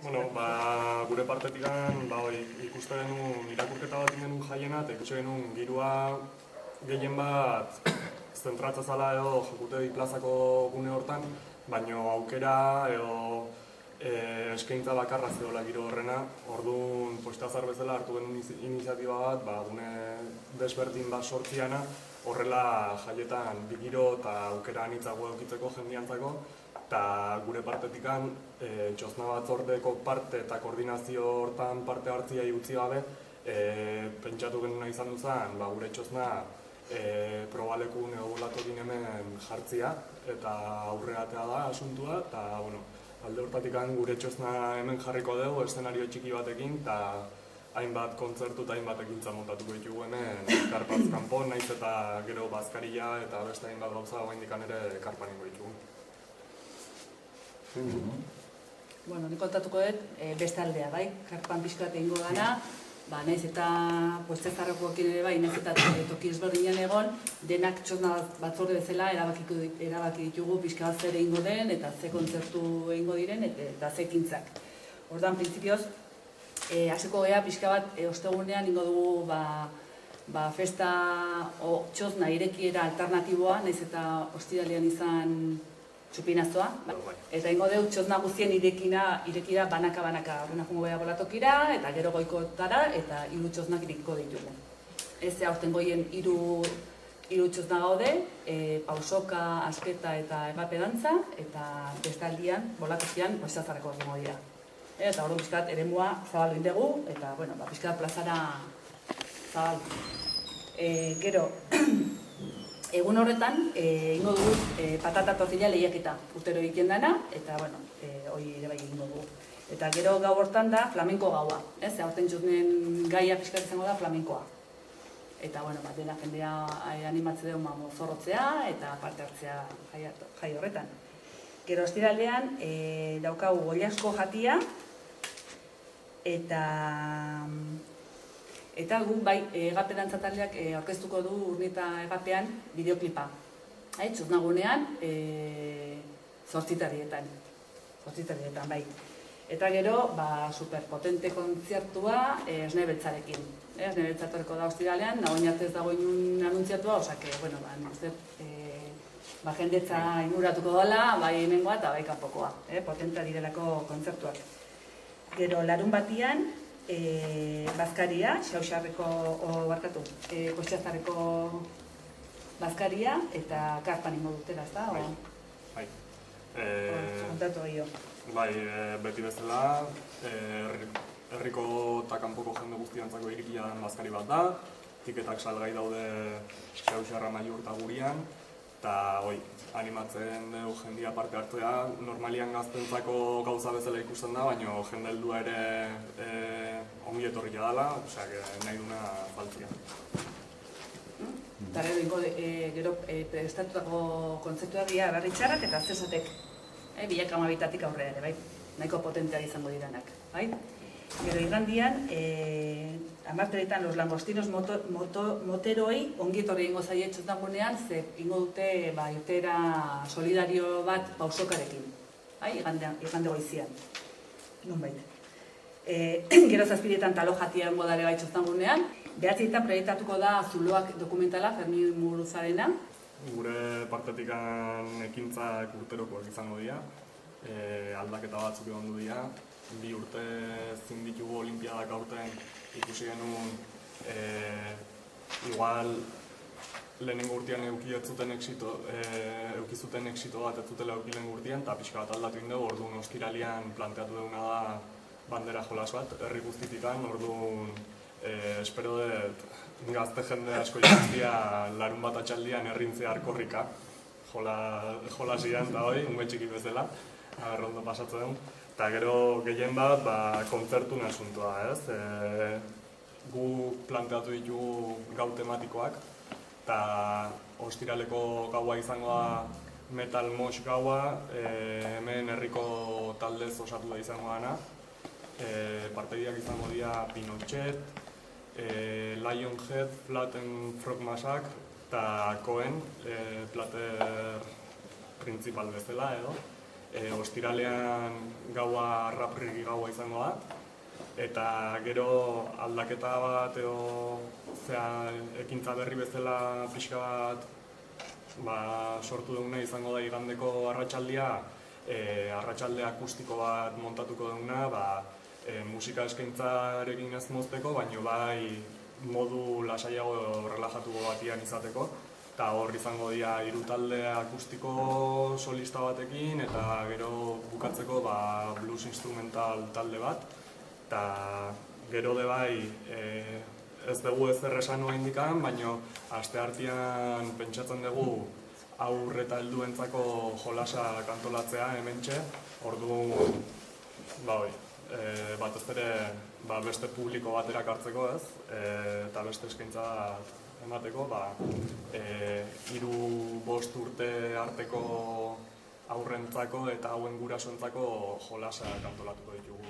Bueno, gure partetik ikuste genuen irakurketa bat genuen jaiena, eta ikuste genuen girua gehien bat zentratza zala edo Jokutegi plazako gune hortan, baino aukera edo eskaintza bakarra zegoela giro horrena. Orduan, poistazar bezala hartu genuen iniziatiba bat, gune desberdin bat sortziana, horrela jaietan bigiro eta aukera anitzago edukitzeko jendiantzako, eta gure partetikan txosna batzordeko parte eta koordinazio hortan parte hartzia utzi gabe, pentsatu genuna izan duzan, gure txosna probalekun egolatodin hemen jartzia eta aurreatea da asuntua, eta alde hortatik gure txosna hemen jarriko dugu eszenario txiki batekin, eta hainbat kontzertu eta hainbat ekintza montatuko ditugu hemen karpaz kanpo, naiz eta gero bazkaria eta beste hainbat gauza oraindik ere karpaningo ditugu. Bueno, nik kontatuko dut beste aldea, bai, karpan pixka bat egingo dana, naiz eta puestezarrekoekin ere bai, naiz eta toki ezberdinean egon, denak txosna batzorde bezala erabaki ditugu pixka bat zer egingo den, eta ze kontzertu egingo diren, eta ze ekintzak. Orduan, printzipioz, hasiko gea pixka bat ostegunean ingo dugu festa txosna irekiera alternatiboa, naiz eta ostiralean izan txupinazoa, eta ingo dugu txosna guztien irekira banaka-banaka. Horrena jungo beha bolatokira, eta gero goikotara, eta 3 txosnak irekiko ditugu. Ez aurten goien 3 txosna gaude, pausoka, asketa eta emape dantza, eta bestaldian, bolatokian, poistazarreko egingo dira. Eta hori pixkat eremua zabaldu indegu, eta pixkat plazara zabaldu. Gero, egun horretan, ingo dugu patata tortilla lehiaketa urtero egiten dana, eta hori ere bai egingo dugu. Eta gero gau hortan da flamenko gaua, aurten txosnen gaia pixkat izango da flamenkoa. Eta dena jendea animatze dugu mozorrotzea eta parte hartzea jai horretan. Gero ostiralean daukagu goiasko jatia, eta gu Egape dantza taldeak aurkeztuko du Urnieta Egapean bideoklipa. Txosnagunean, 8:00 bai. Eta gero, superpotente kontzertua Esne Beltzarekin. Esne Beltzatoreko da ostiralean, nagoen arte ez dago inun anuntziatua, osake, jendetza inguratuko dela, bai hemengoa eta bai kanpokoa. Potentea direlako kontzertuak. Gero, larun batian, bazkaria, Kostiazarreko bazkaria, eta karpan ingo dutela, ez da? Bai. Kontatu gehiago. Bai, beti bezala, herriko eta kanpoko jende guztiantzako irikia den bazkari bat da, tiketak salgai daude Xauxarra Maiur eta Gurian, eta animatzen dugu jendia parte hartzea, normalian gaztentzako gauza bezala ikusten da, baina jende heldua ere ongi etorria dela, nahi duna faltzia. Eta gero prestatutako kontzeptuak dira berritxarrak eta zesatek, bilak amabitatik aurrera ere, bai? Nahiko potenteak izango diranak, bai? Gero igandian, amarteretan los langostinos moteroi ongi etorri ingo zaie txosnagunean, ze ingo dute irtera solidario bat pausokarekin, igande goizian, nonbait. Gero zazpiretan talo jatia ingo dare bai txosnagunean, behatzietan proiektatuko da Zuloak dokumentala, Fermin Muruzarena. Gure partetikan ekintzak urterokoak izango dira, aldaketa batzuk egon dira. 2 urte ezin ditugu olimpiadak aurten ikusi genuen igual lehenengo urtean eukizuten exito bat ez zutela eukilen urtean, eta pixka bat aldatu indegu, orduan ostiralian planteatu duguna da bandera jolas bat, herri guztitikan, orduan espero dut gazte jende asko jaztia larun bat atxaldian herrintzea arkorrika jolasian eta unbe txiki bezala, ondo pasatzen dugu. Eta gero gehien bat kontzertun asuntua, ez? Gu planteatu ditugu gau tematikoak, eta ostiraleko gaua izango da metal mosh gaua, hemen herriko taldez osatu da izango dana. Parteideak izango dira Pinochet, Lionhead, Flatten Frog Massacre, eta Cohen, plater principal bezala edo. ostiralean gaua raprigi gaua izango da, eta gero aldaketa bat edo ekintza berri bezala pixka bat sortu duguna izango da igandeko arratsaldia, arratsalde akustiko bat montatuko duguna, musika eskaintzarekin ez mozteko, baina bai modu lasaiago relajatuko batian izateko. Eta hor izango dira 3 talde akustiko solista batekin, eta gero bukatzeko blues instrumental talde bat. Eta gero bai ez dugu ezer esan indikan, baina asteartean pentsatzen dugu haur eta helduentzako jolasa kantolatzea hementxe. Orduan batez ere beste publiko batera hartzeko, ez? Eta beste eskaintza emateko, 3-5 urte arteko aurrentzako eta hauen gurasoentzako jolasa kantolatuko ditugu.